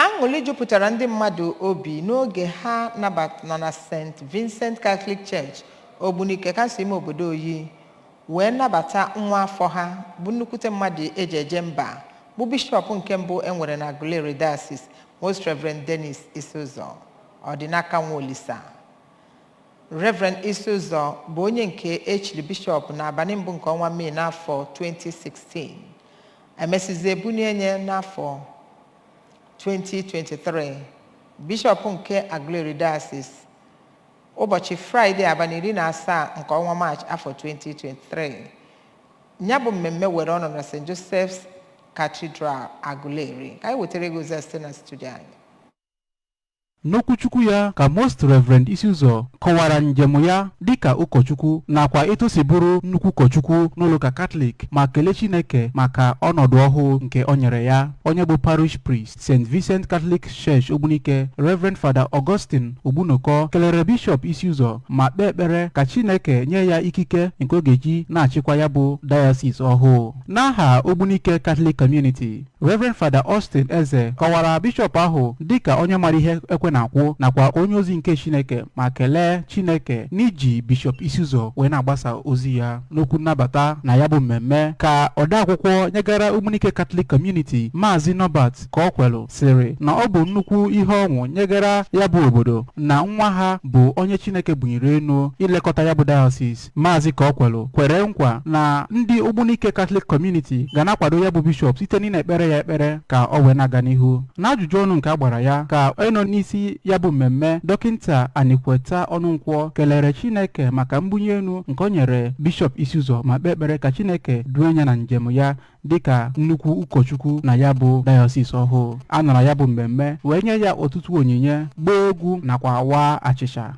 Aṅụrị jupụtara ndị mmadụ obi n'oge ha nabatara na St. Vincent Catholic Church Ogbunike kasị ime obodo Oyi wee nabata nwa afọ ha bụ nnukwute mmadụ eji eje mba bụ bishọp nke mbụ enwere na Aguleri Diocese, Most Reverend Dennis Isizoh ọdịnaka Nwaolisa. Reverend Isizoh bụ onye nke echiri bishọp n'abalị mbụ nke ọnwa Mee n'afọ 2016. Emesizie ebunye n'afọ 2023 bishọp nke Aguleri Diocese ụbọchị Fraịde abalị 17 nke ọnwa Maachị afọ 2023. Ya bụ mmemme were ọnọdụ na St. Joseph's Cathedral Aguleri. Ka anyị wetara ego ozi site na studio anyị. N'okwuchukwu ya ka Most Reverend Isizoh kọwara njem ya dịka ụkọchukwu nakwa etu si bụrụ nnukwu ụkọchukwu n'ụlọụka Katọlik ma kelee Chineke maka ọnọdụ ọhụụ nke o nyere ya. Onye bụ parish priest St. Vincent Catholic Church Ogbunike Reverend Father Augustine Ogbunike kelere Bishop Isizoh ma kpee ekpere ka Chineke nye ya ikike nke ogeji na-achịkwa ya bụ diocese ọhụụ. N'aha Ogbunike Catholic Community, Reverend Father Austin Eze kọwara bishọp ahụ dịka onye mara ihe ekwe na-akwụ nakwa onye ozi nke Chineke ma kelee Chineke n'iji Bishop Isizoh wee na-agbasa ozi ya. N'okwu nnabata na ya bụ mmemme ka odeakwụkwọ nyegara Ogbunike Catholic Community Maazị Norbert Kokwelu sịrị na ọ bụ nnukwu ihe ọṅụ nyegara ya bụ obodo na nwa ha bụ onye Chineke bunyere enu ilekọta ya bụ diocese. Maazị Kokwelu kwere nkwa na ndị Ogbunike Catholic Community ga na-akwado ya bụ bishọp site n'ịna ekpere ya ekpere ka o wee na-aga n'ihu. N'ajụjụ ọnụ nke a gbara ya ka ịnọ n'isi ya bụ mmemme, Dọkịnta Anikweta Ọnụnkwọ kelere Chineke maka mbunye enu nke o nyere Bishop Isizoh ma kpee ekpere ka Chineke duo ya na njem ya dịka nnukwu ụkọchukwu na ya bụ diocese ọhụụ. A nọrọ ya bụ mmemme wee nye ya ọtụtụ onyinye, gbaa egwu nakwa waa achịcha.